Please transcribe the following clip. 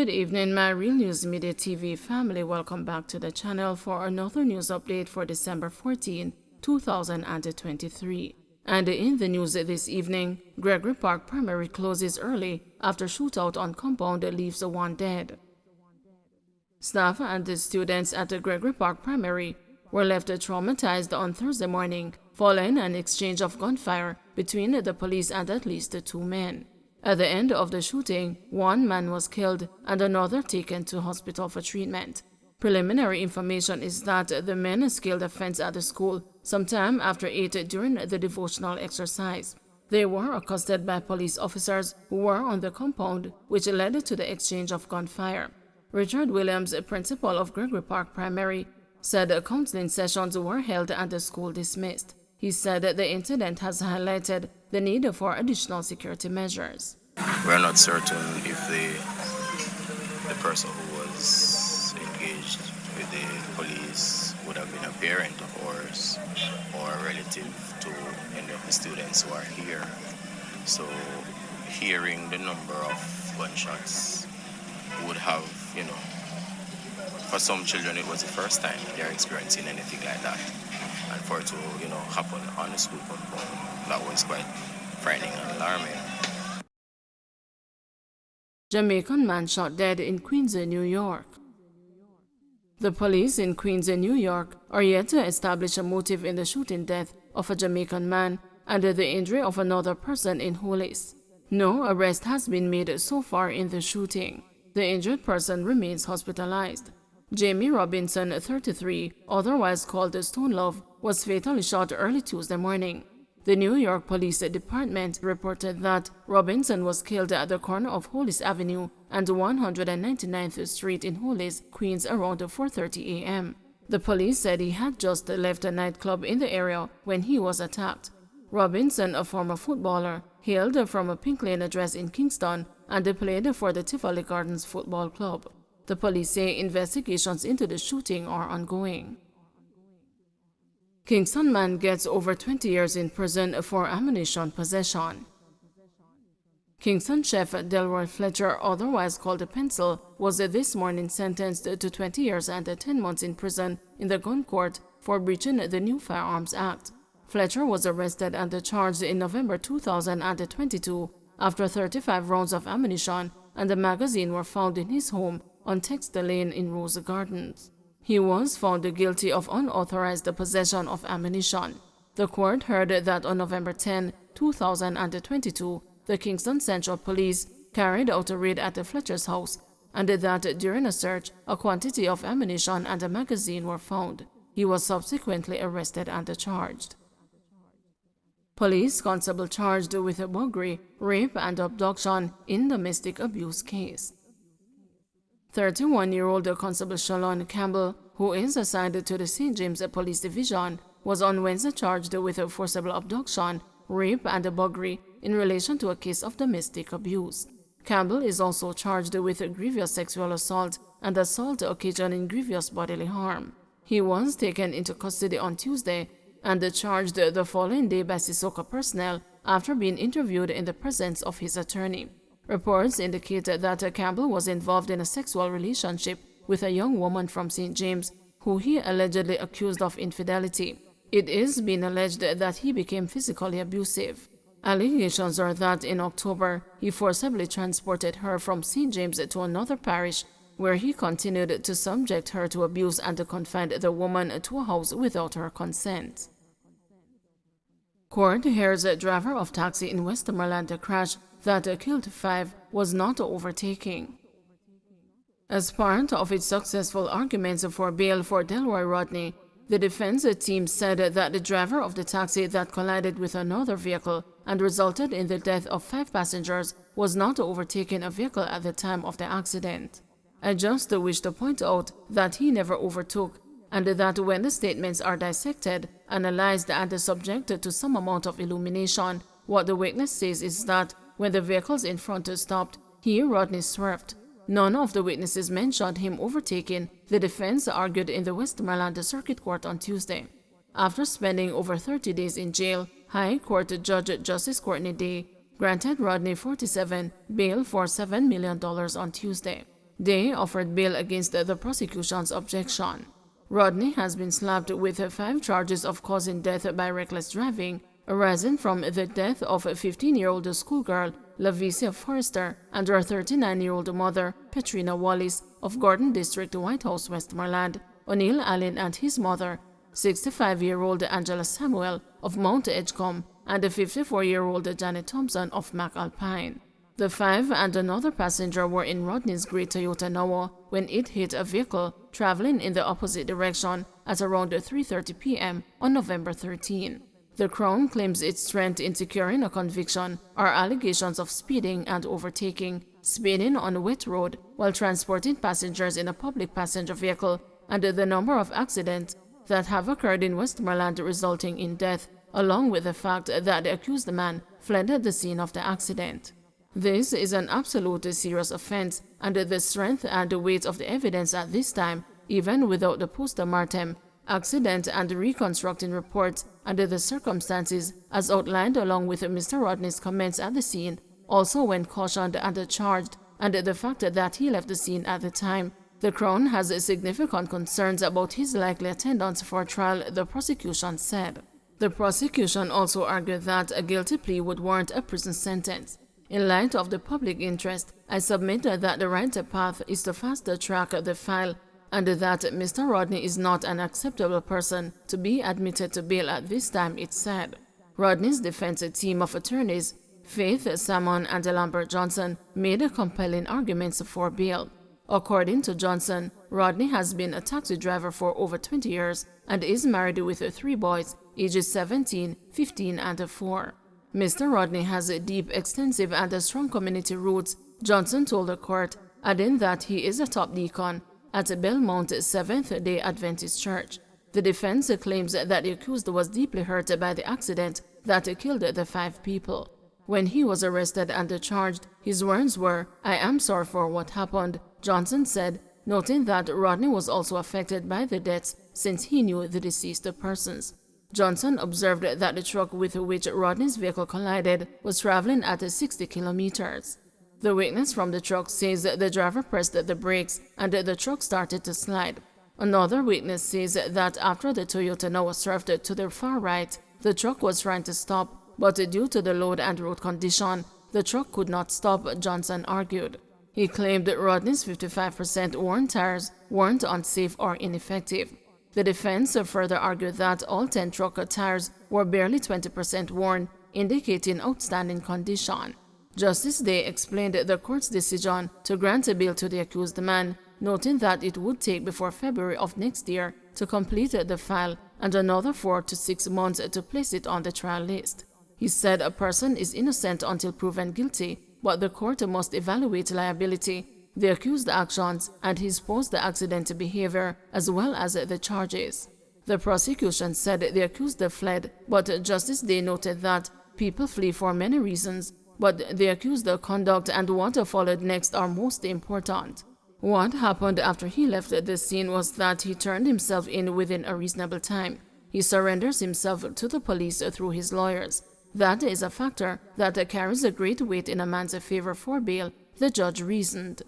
Good evening, my Real News Media TV family. Welcome back to the channel for another news update for December 14, 2023. And in the news this evening, Gregory Park Primary closes early after shootout on compound leaves one dead. Staff and the students at the Gregory Park Primary were left traumatized on Thursday morning following an exchange of gunfire between the police and at least two men. At the end of the shooting, one man was killed and another taken to hospital for treatment. Preliminary information is that the men scaled a fence at the school sometime after 8 during the devotional exercise. They were accosted by police officers who were on the compound, which led to the exchange of gunfire. Richard Williams, principal of Gregory Park Primary, said counseling sessions were held and the school dismissed. He said the incident has highlighted the need for additional security measures. We're not certain if the person who was engaged with the police would have been a parent of ours or a relative to any of the students who are here. So hearing the number of gunshots would have, for some children it was the first time they're experiencing anything like that. And for it to, happen on the school compound, that was quite frightening and alarming. Jamaican man shot dead in Queens, New York. The police in Queens, New York are yet to establish a motive in the shooting death of a Jamaican man and the injury of another person in Hollis. No arrest has been made so far in the shooting. The injured person remains hospitalized. Jamie Robinson, 33, otherwise called Stone Love, was fatally shot early Tuesday morning. The New York Police Department reported that Robinson was killed at the corner of Hollis Avenue and 199th Street in Hollis, Queens around 4:30 a.m. The police said he had just left a nightclub in the area when he was attacked. Robinson, a former footballer, hailed from a Pink Lane address in Kingston and played for the Tivoli Gardens Football Club. The police say investigations into the shooting are ongoing. Kingston man gets over 20 years in prison for ammunition possession. Kingston chef Delroy Fletcher, otherwise called a Pencil, was this morning sentenced to 20 years and 10 months in prison in the gun court for breaching the new Firearms Act. Fletcher was arrested and charged in November 2022 after 35 rounds of ammunition and a magazine were found in his home on Texter Lane in Rose Gardens. He was found guilty of unauthorized possession of ammunition. The court heard that on November 10, 2022, the Kingston Central Police carried out a raid at the Fletcher's house and that during a search, a quantity of ammunition and a magazine were found. He was subsequently arrested and charged. Police constable charged with burglary, rape, and abduction in domestic abuse case. 31-year-old Constable Shalon Campbell, who is assigned to the St. James Police Division, was on Wednesday charged with forcible abduction, rape, and burglary in relation to a case of domestic abuse. Campbell is also charged with grievous sexual assault and assault occasioning grievous bodily harm. He was taken into custody on Tuesday and charged the following day by Sissoka personnel after being interviewed in the presence of his attorney. Reports indicate that Campbell was involved in a sexual relationship with a young woman from St. James who he allegedly accused of infidelity. It is being alleged that he became physically abusive. Allegations are that in October, he forcibly transported her from St. James to another parish where he continued to subject her to abuse and confined the woman to a house without her consent. Court hears a driver of taxi in Westmoreland crash that killed 5 was not overtaking. As part of its successful arguments for bail for Delroy Rodney, the defense team said that the driver of the taxi that collided with another vehicle and resulted in the death of 5 passengers was not overtaking a vehicle at the time of the accident. I just wish to point out that he never overtook, and that when the statements are dissected, analyzed, and subjected to some amount of illumination, what the witness says is that when the vehicles in front stopped, Rodney swerved. None of the witnesses mentioned him overtaking, the defense argued in the Westmoreland Circuit Court on Tuesday. After spending over 30 days in jail, High Court Judge Justice Courtney Day granted Rodney 47 bail for $7 million on Tuesday. Day offered bail against the prosecution's objection. Rodney has been slapped with 5 charges of causing death by reckless driving, arising from the death of a 15-year-old schoolgirl, Lavicia Forrester, and her 39-year-old mother, Petrina Wallis, of Gordon District, White House, Westmoreland, O'Neill Allen and his mother, 65-year-old Angela Samuel, of Mount Edgecombe, and a 54-year-old Janet Thompson of McAlpine. The 5 and another passenger were in Rodney's gray Toyota Noah when it hit a vehicle traveling in the opposite direction at around 3:30 p.m. on November 13. The Crown claims its strength in securing a conviction are allegations of speeding and overtaking, speeding on a wet road while transporting passengers in a public passenger vehicle, and the number of accidents that have occurred in Westmoreland resulting in death, along with the fact that the accused man fled the scene of the accident. This is an absolutely serious offense, and the strength and the weight of the evidence at this time, even without the post-mortem, accident and reconstructing reports under the circumstances as outlined along with Mr. Rodney's comments at the scene, also when cautioned and charged, and the fact that he left the scene at the time, the Crown has significant concerns about his likely attendance for trial, the prosecution said. The prosecution also argued that a guilty plea would warrant a prison sentence. In light of the public interest, I submit that the right path is to fast-track the file, and that Mr. Rodney is not an acceptable person to be admitted to bail at this time, it said. Rodney's defense team of attorneys, Faith Salmon and Lambert Johnson, made compelling arguments for bail. According to Johnson, Rodney has been a taxi driver for over 20 years and is married with 3 boys, ages 17, 15, and 4. Mr. Rodney has deep, extensive, and strong community roots, Johnson told the court, adding that he is a top deacon at Belmont Seventh-day Adventist Church. The defense claims that the accused was deeply hurt by the accident that killed the 5 people. When he was arrested and charged, his words were, "I am sorry for what happened," Johnson said, noting that Rodney was also affected by the deaths since he knew the deceased persons. Johnson observed that the truck with which Rodney's vehicle collided was traveling at 60 kilometers. The witness from the truck says the driver pressed the brakes and the truck started to slide. Another witness says that after the Toyota Noah swerved to the far right, the truck was trying to stop, but due to the load and road condition, the truck could not stop, Johnson argued. He claimed Rodney's 55% worn tires weren't unsafe or ineffective. The defense further argued that all 10 truck tires were barely 20% worn, indicating outstanding condition. Justice Day explained the court's decision to grant a bail to the accused man, noting that it would take before February of next year to complete the file and another 4 to 6 months to place it on the trial list. He said a person is innocent until proven guilty, but the court must evaluate liability, the accused's actions, and his post-accident behavior, as well as the charges. The prosecution said the accused fled, but Justice Day noted that people flee for many reasons, but the accused's conduct and what followed next are most important. What happened after he left the scene was that he turned himself in within a reasonable time. He surrenders himself to the police through his lawyers. That is a factor that carries a great weight in a man's favor for bail, the judge reasoned.